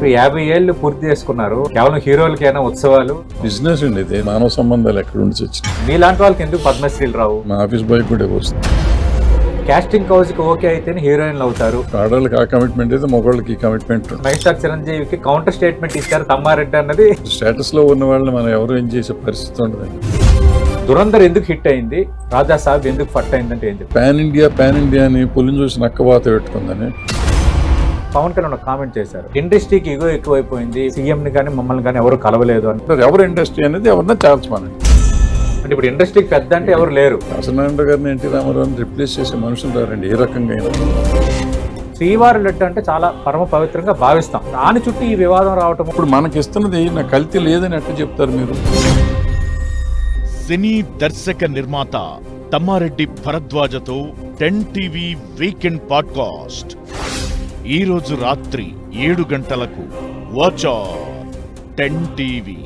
50 ఏళ్ళు పూర్తి చేసుకున్నారు. కేవలం హీరోలకైనా ఉత్సవాలు. బిజినెస్ అండి ఇది. మానవ సంబంధాలు ఎక్కడ నుంచి వచ్చినాయి? మీలాంటి వాళ్ళకి ఎందుకు పద్మశ్రీలు రావు? మా ఆఫీస్ బాయ్ కూడా వస్తుంది. కాస్టింగ్ కౌజ్ కి ఓకే అయితేనే హీరోయిన్లు అవుతారు. ఆడవాళ్ళకి ఆ కమిట్మెంట్ అయితే మగవాళ్ళకి ఈ కమిట్మెంట్ ఉంటుంది. మెగాస్టార్ చిరంజీవికి కౌంటర్ స్టేట్మెంట్ ఇచ్చారు తమ్మారెడ్డి అన్నది. స్టేటస్ లో ఉన్న వాళ్ళని మనం ఎవరు ఏం చేసే పరిస్థితి ఉండదండి. దురంధర్ ఎందుకు హిట్ అయింది, రాజా సాబ్ ఎందుకు ఫట్ అయిందంటే ఏంటి? పాన్ ఇండియా అని పులిని చూసి నక్కవాత పెట్టుకుందని పవన్ కళ్యాణ్ ఒక కామెంట్ చేశారు, ఇండస్ట్రీకి ఇగో ఎక్కువైపోయింది, సీఎం ని కానీ మమ్మల్ని కానీ ఎవరు కలవలేదు అని. ఎవరు ఇండస్ట్రీ అనేది ఎవరన్నా చాల్చమనండి. అంటే ఇప్పుడు ఇండస్ట్రీకి పెద్ద అంటే ఎవరు లేరు. దాసనారాయణ గారిని ఎన్టీ రామారావుని రిప్లేస్ చేసే మనుషులు రారండి ఏ రకంగా అయినా. శ్రీవారి లడ్డు అంటే చాలా పరమ పవిత్రంగా భావిస్తాం. దాని చుట్టూ ఈ వివాదం రావటం. ఇప్పుడు మనకి ఇస్తున్నది నా కల్తీ లేదని ఎట్లా చెప్తారు మీరు? సినీ దర్శక నిర్మాత తమ్మారెడ్డి భరద్వాజతో 10 టీవీ వీకెండ్ పాడ్కాస్ట్ ఈ రోజు రాత్రి 7 గంటలకు వాచ్ 10 టీవీ.